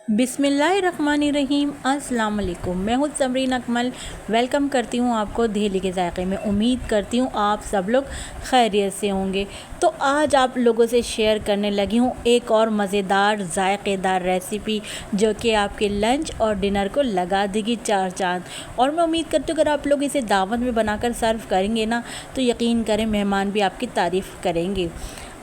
बिस्मिल्लाहिर्रहमानिर्रहीम। अस्सलाम वालेकुम। मैं हूँ समरीन अकमल। वेलकम करती हूँ आपको दहली के जायके में। उम्मीद करती हूँ आप सब लोग खैरियत से होंगे। तो आज आप लोगों से शेयर करने लगी हूँ एक और मज़ेदार जायकेदार रेसिपी जो कि आपके लंच और डिनर को लगा देगी चार चांद। और मैं उम्मीद करती हूँ अगर आप लोग इसे दावत में बनाकर सर्व करेंगे ना तो यकीन करें मेहमान भी आपकी तारीफ़ करेंगे।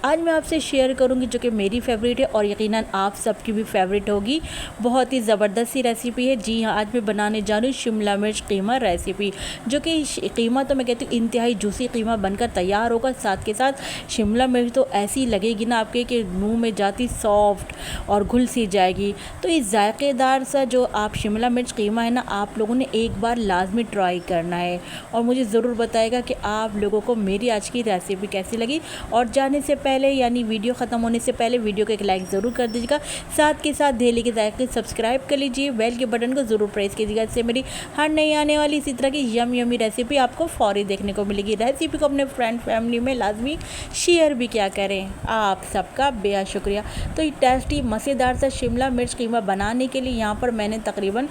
आज मैं आपसे शेयर करूंगी जो कि मेरी फेवरेट है और यकीनन आप सबकी भी फेवरेट होगी। बहुत ही ज़बरदस्त सी रेसिपी है। जी हाँ, आज मैं बनाने जा रही हूँ शिमला मिर्च कीमा रेसिपी, जो कि कीमा तो मैं कहती हूँ इंतहाई जूसी कीमा बनकर तैयार होगा। साथ के साथ शिमला मिर्च तो ऐसी लगेगी ना आपके कि मुंह में जाती सॉफ्ट और घुल सी जाएगी। तो इस जायकेदार सा जो आप शिमला मिर्च कीमा है ना, आप लोगों ने एक बार लाजमी ट्राई करना है और मुझे ज़रूर बताएगा कि आप लोगों को मेरी आज की रेसिपी कैसी लगी। और जाने से पहले यानी वीडियो ख़त्म होने से पहले वीडियो को एक लाइक ज़रूर कर दीजिएगा। साथ के साथ दहली के जायके सब्सक्राइब कर लीजिए, बेल के बटन को ज़रूर प्रेस कीजिएगा। इससे मेरी हर नई आने वाली इसी तरह की यमी रेसिपी आपको फौरी देखने को मिलेगी। रेसिपी को अपने फ्रेंड फैमिली में लाजमी शेयर भी क्या करें। आप सबका बेहद शुक्रिया। तो ये टेस्टी मज़ेदार सा शिमला मिर्च कीमा बनाने के लिए यहाँ पर मैंने तकरीबन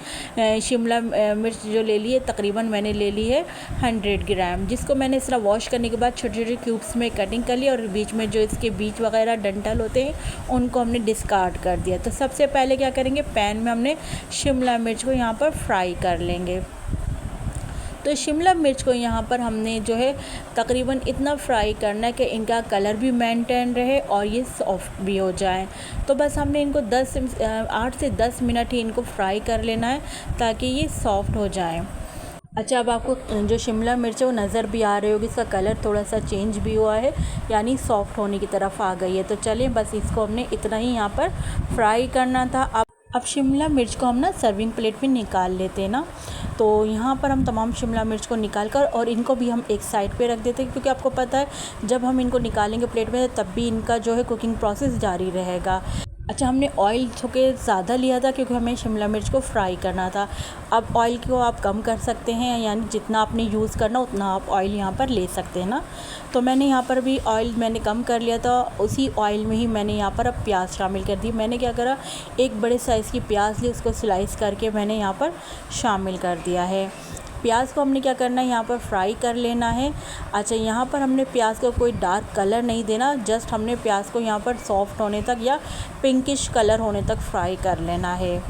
शिमला मिर्च जो ले ली है तकरीबन मैंने ले ली है 100 ग्राम, जिसको मैंने इस तरह वॉश करने के बाद छोटे छोटे क्यूब्स में कटिंग कर लिया और बीच में जो इसके बीज वगैरह डंठल होते हैं उनको हमने डिस्कार्ड कर दिया। तो सबसे पहले क्या करेंगे, पैन में हमने शिमला मिर्च को यहाँ पर फ्राई कर लेंगे। तो शिमला मिर्च को यहाँ पर हमने जो है तकरीबन इतना फ्राई करना है कि इनका कलर भी मेंटेन रहे और ये सॉफ्ट भी हो जाए। तो बस हमने इनको 8 से 10 मिनट ही इनको फ्राई कर लेना है ताकि ये सॉफ्ट हो जाए। अच्छा, अब आपको जो शिमला मिर्च है वो नज़र भी आ रही होगी, इसका कलर थोड़ा सा चेंज भी हुआ है यानी सॉफ्ट होने की तरफ आ गई है। तो चलिए बस इसको हमने इतना ही यहाँ पर फ्राई करना था। अब शिमला मिर्च को हम ना सर्विंग प्लेट में निकाल लेते हैं ना। तो यहाँ पर हम तमाम शिमला मिर्च को निकाल कर और इनको भी हम एक साइड पे रख देते हैं, क्योंकि आपको पता है जब हम इनको निकालेंगे प्लेट में तब भी इनका जो है कुकिंग प्रोसेस जारी रहेगा। अच्छा, हमने ऑयल थोड़े ज़्यादा लिया था क्योंकि हमें शिमला मिर्च को फ्राई करना था। अब ऑयल को आप कम कर सकते हैं, यानी जितना आपने यूज़ करना उतना आप ऑयल यहाँ पर ले सकते हैं ना। तो मैंने यहाँ पर भी ऑयल मैंने कम कर लिया था। उसी ऑयल में ही मैंने यहाँ पर अब प्याज शामिल कर दी। मैंने क्या करा, एक बड़े साइज़ की प्याज ली, उसको स्लाइस करके मैंने यहाँ पर शामिल कर दिया है। प्याज को हमने क्या करना है, यहाँ पर फ्राई कर लेना है। अच्छा, यहाँ पर हमने प्याज को कोई डार्क कलर नहीं देना, जस्ट हमने प्याज को यहाँ पर सॉफ्ट होने तक या पिंकिश कलर होने तक फ्राई कर लेना है।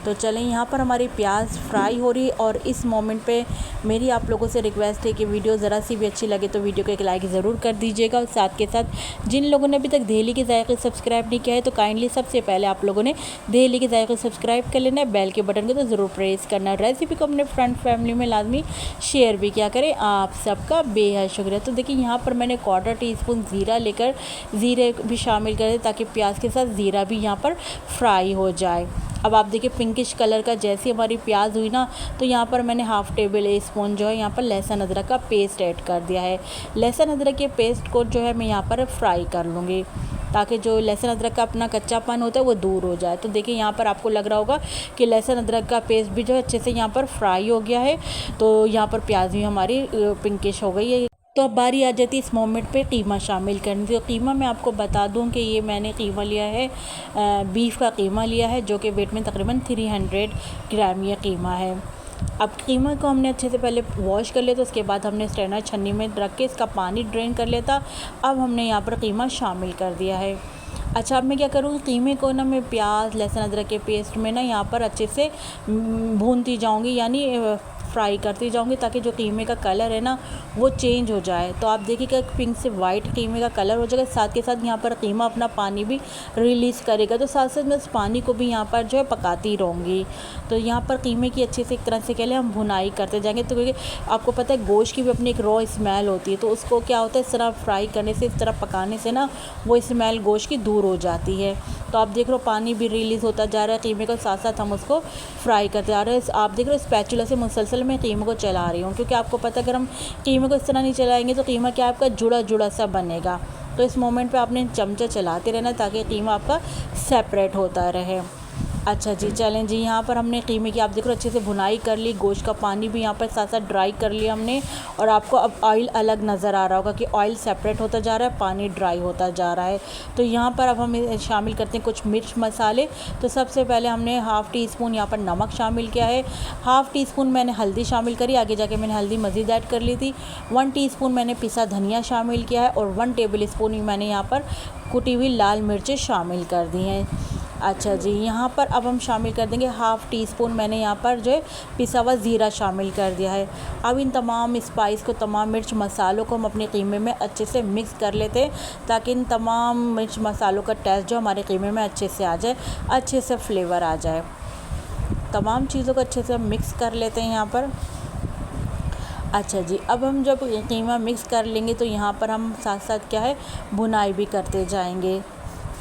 तो चलें, यहाँ पर हमारी प्याज फ्राई हो रही और इस मोमेंट पे मेरी आप लोगों से रिक्वेस्ट है कि वीडियो ज़रा सी भी अच्छी लगे तो वीडियो को एक लाइक ज़रूर कर दीजिएगा। और साथ के साथ जिन लोगों ने अभी तक दहली के जायके सब्सक्राइब नहीं किया है तो काइंडली सबसे पहले आप लोगों ने दहली के जायके सब्सक्राइब कर लेना है, बेल के बटन को तो ज़रूर प्रेस करना है। रेसिपी को अपने फ्रेंड फैमिली में लाजमी शेयर भी क्या करें। आप सबका बेहद शुक्रिया। तो देखिए यहाँ पर मैंने 1/4 टीस्पून ज़ीरा लेकर ज़ीरे भी शामिल कर दें ताकि प्याज के साथ ज़ीरा भी यहाँ पर फ्राई हो जाए। अब आप देखिए पिंकिश कलर का जैसे हमारी प्याज हुई ना, तो यहाँ पर मैंने हाफ़ टेबल स्पून जो है यहाँ पर लहसुन अदरक का पेस्ट ऐड कर दिया है। लहसुन अदरक के पेस्ट को जो है मैं यहाँ पर फ्राई कर लूँगी ताकि जो लहसुन अदरक का अपना कच्चापन होता है वो दूर हो जाए। तो देखिए यहाँ पर आपको लग रहा होगा कि लहसुन अदरक का पेस्ट भी जो है अच्छे से यहाँ पर फ्राई हो गया है। तो यहाँ पर प्याज भी हमारी पिंकिश हो गई है। तो अब बारी आ जाती है इस मोमेंट पे कीमा शामिल करने की। तो कीमा मैं आपको बता दूं कि ये मैंने कीमा लिया है, बीफ का कीमा लिया है जो कि वेट में तकरीबन 300 ग्राम ये कीमा है। अब कीमा को हमने अच्छे से पहले वॉश कर लिया, तो उसके बाद हमने स्ट्रेनर छन्नी में रख के इसका पानी ड्रेन कर लिया था। अब हमने यहाँ पर कीमा शामिल कर दिया है। अच्छा, अब मैं क्या करूँगी, कीमे को ना मैं प्याज लहसुन अदरक के पेस्ट में ना यहाँ पर अच्छे से भूनती जाऊँगी, यानी फ्राई करती जाऊँगी ताकि जो कीमे का कलर है ना वो चेंज हो जाए। तो आप देखिएगा पिंक से वाइट कीमे का कलर हो जाएगा। साथ के साथ यहाँ पर कीमा अपना पानी भी रिलीज़ करेगा, तो साथ साथ मैं उस पानी को भी यहाँ पर जो है पकाती रहूँगी। तो यहाँ पर कीमे की अच्छे से एक तरह से कह लें हम भुनाई करते जाएंगे। तो क्योंकि आपको पता है गोश्त की भी अपनी एक रॉ स्मेल होती है, तो उसको क्या होता है इस तरह फ्राई करने से, इस तरह पकाने से ना वो स्मेल गोश्त की दूर हो जाती है। तो आप देख रहे हो पानी भी रिलीज़ होता जा रहा है कीमे के साथ साथ हम उसको फ्राई करते आ रहे हैं। आप देख रहे हो स्पैचुला से मुसलसल मैं कीमे को चला रही हूँ, क्योंकि आपको पता है अगर हम कीमे को इस तरह नहीं चलाएंगे तो कीमा क्या आपका जुड़ा जुड़ा सा बनेगा। तो इस मोमेंट पे आपने चमचा चलाते रहना ताकि कीमा आपका सेपरेट होता रहे। अच्छा जी, चलें जी, यहाँ पर हमने कीमे की आप देख रहे हो अच्छे से भुनाई कर ली, गोश्त का पानी भी यहाँ पर साथ साथ ड्राई कर लिया हमने। और आपको अब ऑयल अलग नज़र आ रहा होगा कि ऑयल सेपरेट होता जा रहा है, पानी ड्राई होता जा रहा है। तो यहाँ पर अब हम शामिल करते हैं कुछ मिर्च मसाले। तो सबसे पहले हमने हाफ़ टी स्पून यहाँ पर नमक शामिल किया है, हाफ़ टी स्पून मैंने हल्दी शामिल करी, आगे जाके मैंने हल्दी मज़ीद ऐड कर ली थी। 1 टीस्पून मैंने पिसा धनिया शामिल किया है और 1 टेबल स्पून ही मैंने यहाँ पर कुटी हुई लाल मिर्चें शामिल कर दी हैं। अच्छा जी, यहाँ पर अब हम शामिल कर देंगे हाफ़ टी स्पून मैंने यहाँ पर जो है पिसा हुआ ज़ीरा शामिल कर दिया है। अब इन तमाम स्पाइस को, तमाम मिर्च मसालों को हम अपने कीमे में अच्छे से मिक्स कर लेते हैं, ताकि इन तमाम मिर्च मसालों का टेस्ट जो हमारे कीमे में अच्छे से आ जाए, अच्छे से फ्लेवर आ जाए। तमाम चीज़ों को अच्छे से हम मिक्स कर लेते हैं यहाँ पर। अच्छा जी, अब हम जब कीमा मिक्स कर लेंगे तो यहाँ पर हम साथ साथ क्या है भुनाई भी करते जाएंगे।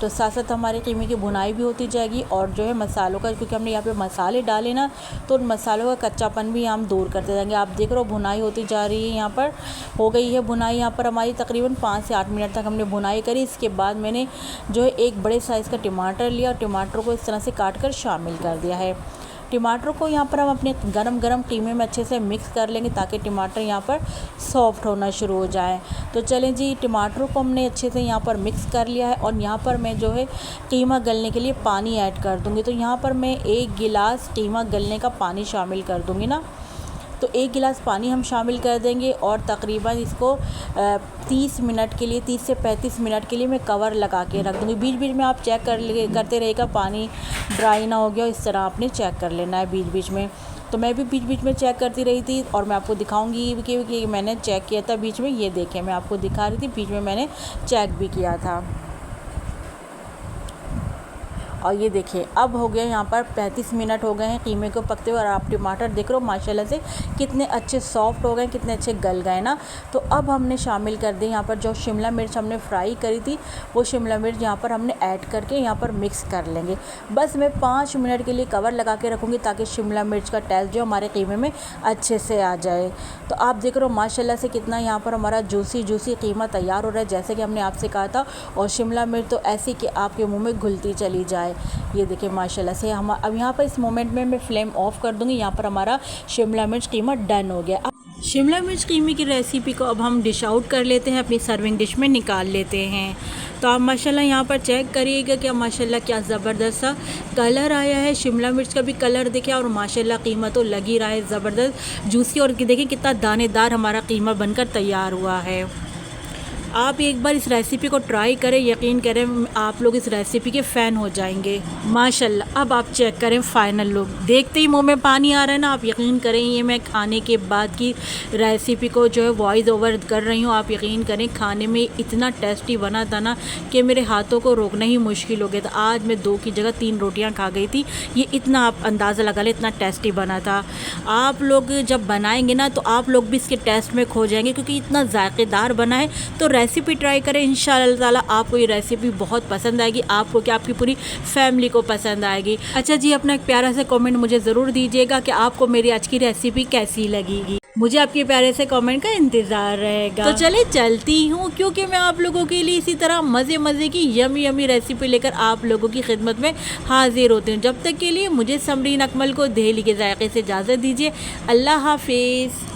तो साथ साथ हमारे कीमे की भुनाई भी होती जाएगी और जो है मसालों का, क्योंकि हमने यहाँ पे मसाले डाले ना, तो उन मसालों का कच्चापन भी हम दूर करते जाएंगे। आप देख रहे हो भुनाई होती जा रही है, यहाँ पर हो गई है भुनाई। यहाँ पर हमारी तकरीबन 5 से 8 मिनट तक हमने भुनाई करी। इसके बाद मैंने जो है एक बड़े साइज़ का टमाटर लिया और टमाटर को इस तरह से काट कर शामिल कर दिया है। टमाटर को यहाँ पर हम अपने गरम कीमे में अच्छे से मिक्स कर लेंगे, ताकि टमाटर यहाँ पर सॉफ्ट होना शुरू हो जाए। तो चलें जी, टमाटर को हमने अच्छे से यहाँ पर मिक्स कर लिया है और यहाँ पर मैं जो है कीमा गलने के लिए पानी ऐड कर दूँगी। तो यहाँ पर मैं 1 गिलास कीमा गलने का पानी शामिल कर दूँगी ना। तो 1 गिलास पानी हम शामिल कर देंगे और तकरीबन इसको 30 मिनट के लिए, 30 से 35 मिनट के लिए मैं कवर लगा के रख दूँगी। बीच बीच में आप चेक करते रहेगा, पानी ड्राई ना हो गया, इस तरह आपने चेक कर लेना है बीच बीच में। तो मैं भी बीच बीच में चेक करती रही थी और मैं आपको दिखाऊंगी कि मैंने चेक किया था बीच में। ये देखें, मैं आपको दिखा रही थी, बीच में मैंने चेक भी किया था। और ये देखिए अब हो गया यहाँ पर 35 मिनट हो गए हैं कीमे को पकते हुए और आप टमाटर देख रहे हो माशाल्लाह से कितने अच्छे सॉफ्ट हो गए, कितने अच्छे गल गए ना। तो अब हमने शामिल कर दी यहाँ पर जो शिमला मिर्च हमने फ्राई करी थी, वो शिमला मिर्च यहाँ पर हमने ऐड करके यहाँ पर मिक्स कर लेंगे। बस मैं 5 मिनट के लिए कवर लगा के रखूँगी, ताकि शिमला मिर्च का टेस्ट जो हमारे कीमे में अच्छे से आ जाए। तो आप देख रहे हो माशाल्लाह से कितना यहाँ पर हमारा जूसी कीमा तैयार हो रहा है, जैसे कि हमने आपसे कहा था। और शिमला मिर्च तो ऐसी कि आपके मुँह में घुलती चली जाए। ये देखिए माशाल्लाह से हम अब यहाँ पर इस मोमेंट में मैं फ्लेम ऑफ कर दूँगी। यहाँ पर हमारा शिमला मिर्च कीमा डन हो गया। अब शिमला मिर्च कीमे की रेसिपी को अब हम डिश आउट कर लेते हैं, अपनी सर्विंग डिश में निकाल लेते हैं। तो आप माशाल्लाह यहाँ पर चेक करिएगा कि माशाल्लाह क्या ज़बरदस्त सा कलर आया है। शिमला मिर्च का भी कलर देखिए और माशाल्लाह कीमा तो लग ही रहा है ज़बरदस्त जूसी। और देखिए कितना दानेदार हमारा कीमा बनकर तैयार हुआ है। आप एक बार इस रेसिपी को ट्राई करें, यकीन करें आप लोग इस रेसिपी के फ़ैन हो जाएंगे माशाल्लाह। अब आप चेक करें फाइनल लुक, देखते ही मुंह में पानी आ रहा है ना। आप यकीन करें ये मैं खाने के बाद की रेसिपी को जो है वॉइस ओवर कर रही हूँ। आप यकीन करें खाने में इतना टेस्टी बना था ना कि मेरे हाथों को रोकना ही मुश्किल हो गया था। आज मैं 2 की जगह 3 रोटियाँ खा गई थी। ये इतना आप अंदाज़ा लगा लें, इतना टेस्टी बना था। आप लोग जब बनाएंगे ना तो आप लोग भी इसके टेस्ट में खो जाएंगे, क्योंकि इतना जायकेदार बना है। तो रेसिपी ट्राई करें, इंशाअल्लाह ताला आपको ये रेसिपी बहुत पसंद आएगी। आपको क्या, आपकी पूरी फैमिली को पसंद आएगी। अच्छा जी, अपना एक प्यारा सा कमेंट मुझे ज़रूर दीजिएगा कि आपको मेरी आज की रेसिपी कैसी लगेगी। मुझे आपके प्यारे से कमेंट का इंतज़ार रहेगा। तो चले चलती हूँ, क्योंकि मैं आप लोगों के लिए इसी तरह मज़े की यमी रेसिपी लेकर आप लोगों की खिदमत में हाजिर होती हूँ। जब तक के लिए मुझे समरीन अकमल को दहली के जायके से इजाज़त दीजिए। अल्लाह हाफिज़।